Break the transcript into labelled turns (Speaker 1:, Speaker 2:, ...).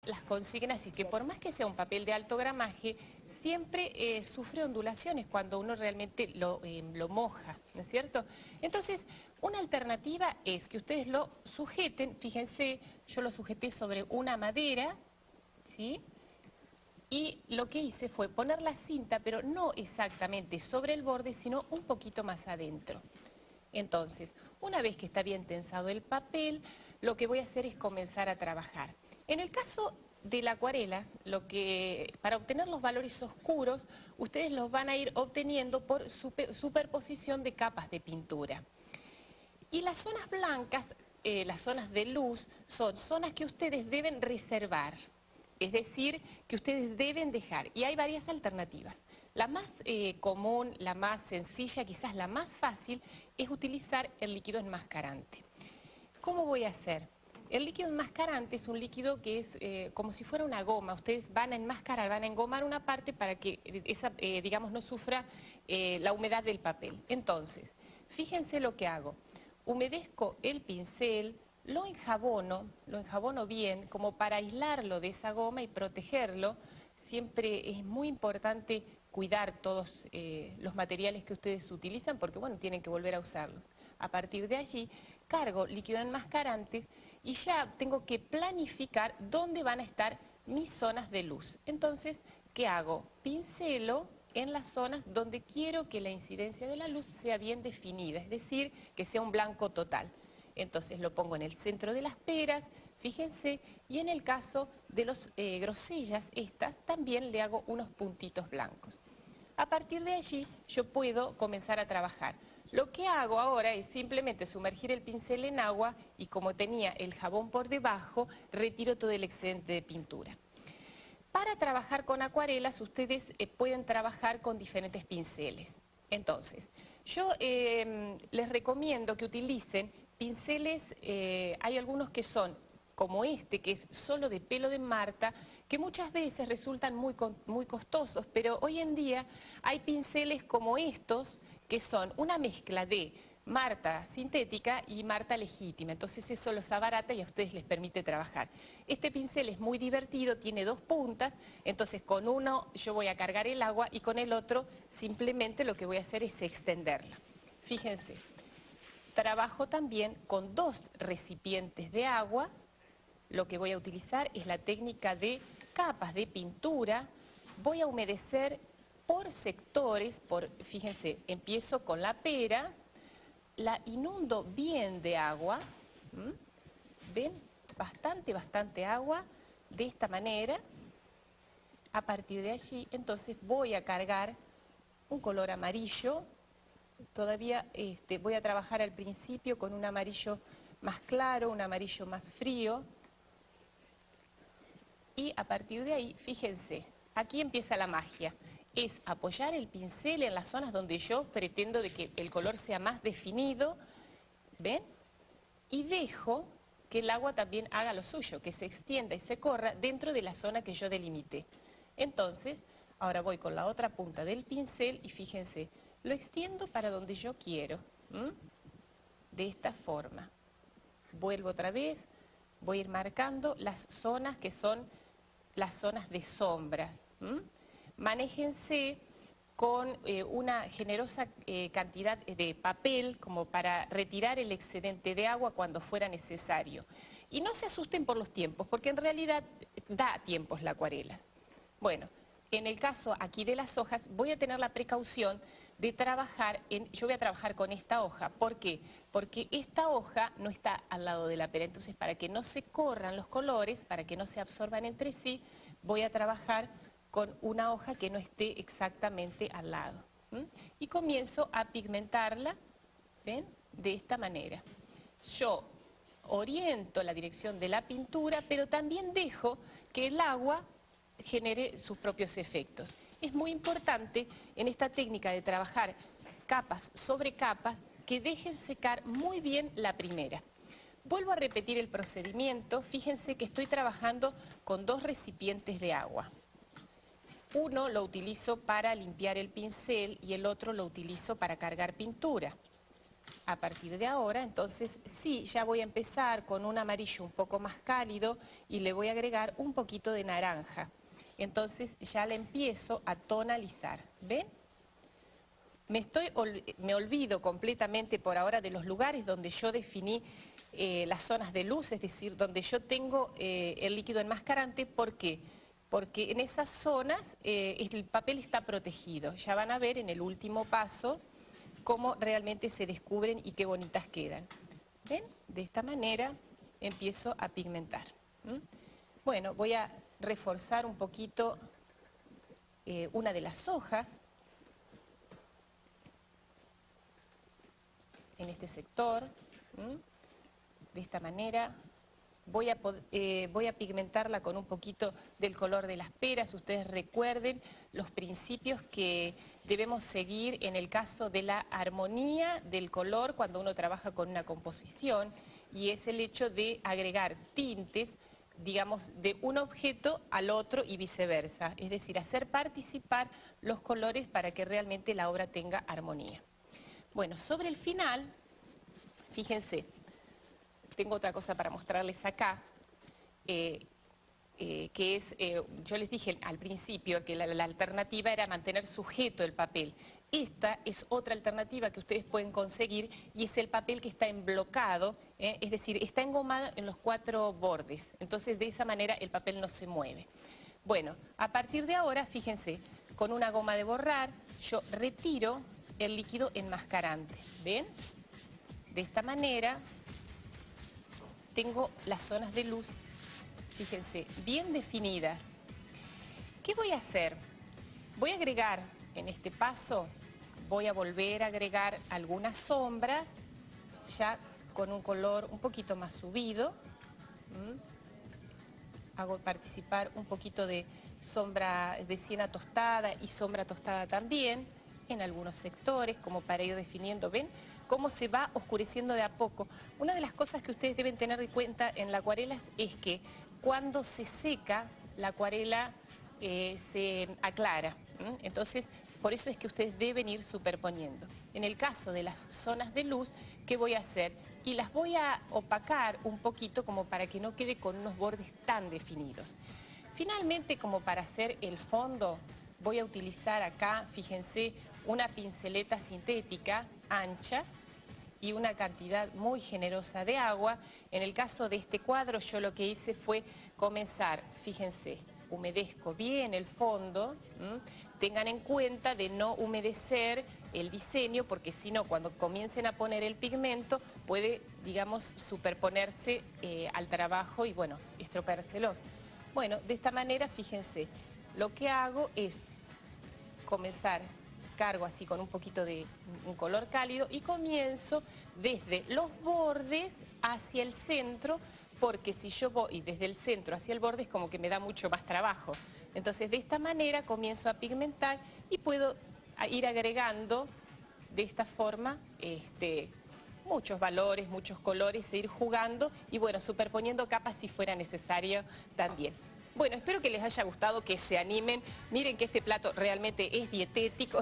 Speaker 1: las consignas y que por más que sea un papel de alto gramaje, siempre sufre ondulaciones cuando uno realmente lo moja, ¿no es cierto? Entonces, una alternativa es que ustedes lo sujeten, fíjense, yo lo sujeté sobre una madera, ¿sí? Y lo que hice fue poner la cinta, pero no exactamente sobre el borde, sino un poquito más adentro. Entonces, una vez que está bien tensado el papel, lo que voy a hacer es comenzar a trabajar. En el caso de la acuarela, para obtener los valores oscuros, ustedes los van a ir obteniendo por superposición de capas de pintura. Y las zonas blancas, las zonas de luz, son zonas que ustedes deben reservar. Es decir, que ustedes deben dejar. Y hay varias alternativas. La más común, la más sencilla, quizás la más fácil, es utilizar el líquido enmascarante. ¿Cómo voy a hacer? El líquido enmascarante es un líquido que es como si fuera una goma. Ustedes van a enmascarar, van a engomar una parte para que esa, digamos, no sufra la humedad del papel. Entonces, fíjense lo que hago. Humedezco el pincel, lo enjabono bien, como para aislarlo de esa goma y protegerlo. Siempre es muy importante cuidar todos los materiales que ustedes utilizan porque, bueno, tienen que volver a usarlos. A partir de allí, cargo líquido enmascarante y ya tengo que planificar dónde van a estar mis zonas de luz. Entonces, ¿qué hago? Pincelo en las zonas donde quiero que la incidencia de la luz sea bien definida, es decir, que sea un blanco total. Entonces lo pongo en el centro de las peras, fíjense, y en el caso de los grosellas, estas, también le hago unos puntitos blancos. A partir de allí yo puedo comenzar a trabajar. Lo que hago ahora es simplemente sumergir el pincel en agua y como tenía el jabón por debajo, retiro todo el excedente de pintura. Para trabajar con acuarelas, ustedes pueden trabajar con diferentes pinceles. Entonces, yo les recomiendo que utilicen pinceles, hay algunos que son como este, que es solo de pelo de Marta, que muchas veces resultan muy costosos, pero hoy en día hay pinceles como estos, que son una mezcla de Marta sintética y Marta legítima, entonces eso los abarata y a ustedes les permite trabajar. Este pincel es muy divertido, tiene dos puntas, entonces con uno yo voy a cargar el agua y con el otro simplemente lo que voy a hacer es extenderla. Fíjense, trabajo también con dos recipientes de agua. Lo que voy a utilizar es la técnica de capas de pintura. Voy a humedecer por sectores, fíjense, empiezo con la pera, la inundo bien de agua, ¿ven? Bastante agua, de esta manera. A partir de allí, entonces voy a cargar un color amarillo. Todavía voy a trabajar al principio con un amarillo más claro, un amarillo más frío. Y a partir de ahí, fíjense, aquí empieza la magia. Es apoyar el pincel en las zonas donde yo pretendo de que el color sea más definido, ¿ven? Y dejo que el agua también haga lo suyo, que se extienda y se corra dentro de la zona que yo delimité. Entonces, ahora voy con la otra punta del pincel y fíjense, lo extiendo para donde yo quiero, de esta forma. Vuelvo otra vez, voy a ir marcando las zonas que son las zonas de sombras. Manéjense con una generosa cantidad de papel como para retirar el excedente de agua cuando fuera necesario. Y no se asusten por los tiempos, porque en realidad da tiempos la acuarela. Bueno, en el caso aquí de las hojas voy a tener la precaución de trabajar, yo voy a trabajar con esta hoja. ¿Por qué? Porque esta hoja no está al lado de la pera, entonces para que no se corran los colores, para que no se absorban entre sí, voy a trabajar con una hoja que no esté exactamente al lado. Y comienzo a pigmentarla, ¿ven? De esta manera. Yo oriento la dirección de la pintura, pero también dejo que el agua genere sus propios efectos. Es muy importante en esta técnica de trabajar capas sobre capas que dejen secar muy bien la primera. Vuelvo a repetir el procedimiento. Fíjense que estoy trabajando con dos recipientes de agua. Uno lo utilizo para limpiar el pincel y el otro lo utilizo para cargar pintura. a partir de ahora, entonces sí, ya voy a empezar con un amarillo un poco más cálido y le voy a agregar un poquito de naranja. Entonces ya le empiezo a tonalizar, ¿ven? Me olvido completamente por ahora de los lugares donde yo definí las zonas de luz, es decir, donde yo tengo el líquido enmascarante. ¿Por qué? Porque en esas zonas el papel está protegido. Ya van a ver en el último paso cómo realmente se descubren y qué bonitas quedan. ¿Ven? De esta manera empiezo a pigmentar. Bueno, voy a reforzar un poquito una de las hojas en este sector. De esta manera voy a pigmentarla con un poquito del color de las peras. Ustedes recuerden los principios que debemos seguir en el caso de la armonía del color cuando uno trabaja con una composición, y es el hecho de agregar tintes, digamos, de un objeto al otro y viceversa, es decir, hacer participar los colores para que realmente la obra tenga armonía. Bueno, sobre el final, fíjense, tengo otra cosa para mostrarles acá, que es, yo les dije al principio que la alternativa era mantener sujeto el papel. Esta es otra alternativa que ustedes pueden conseguir, y es el papel que está emblocado, es decir, está engomado en los 4 bordes. Entonces, de esa manera el papel no se mueve. Bueno, a partir de ahora, fíjense, con una goma de borrar, yo retiro el líquido enmascarante. ¿Ven? De esta manera tengo las zonas de luz, fíjense, bien definidas. ¿Qué voy a hacer? Voy a agregar en este paso, voy a volver a agregar algunas sombras, ya con un color un poquito más subido. Hago participar un poquito de sombra de siena tostada y sombra tostada también en algunos sectores, como para ir definiendo. ¿Ven cómo se va oscureciendo de a poco? Una de las cosas que ustedes deben tener en cuenta en la acuarela es que cuando se seca, la acuarela se aclara. Entonces, por eso es que ustedes deben ir superponiendo. En el caso de las zonas de luz, ¿qué voy a hacer? Y las voy a opacar un poquito como para que no quede con unos bordes tan definidos. Finalmente, como para hacer el fondo, voy a utilizar acá, fíjense, una pinceleta sintética ancha y una cantidad muy generosa de agua. En el caso de este cuadro, yo lo que hice fue comenzar, fíjense, humedezco bien el fondo. Tengan en cuenta de no humedecer el diseño, porque si no, cuando comiencen a poner el pigmento, puede, digamos, superponerse al trabajo y, bueno, estropeárselos. Bueno, de esta manera, fíjense, lo que hago es comenzar, cargo así con un poquito de un color cálido y comienzo desde los bordes hacia el centro, porque si yo voy desde el centro hacia el borde es como que me da mucho más trabajo. Entonces, de esta manera comienzo a pigmentar y puedo ir agregando de esta forma muchos valores, muchos colores, e ir jugando y, bueno, superponiendo capas si fuera necesario también. Bueno, espero que les haya gustado, que se animen. Miren que este plato realmente es dietético.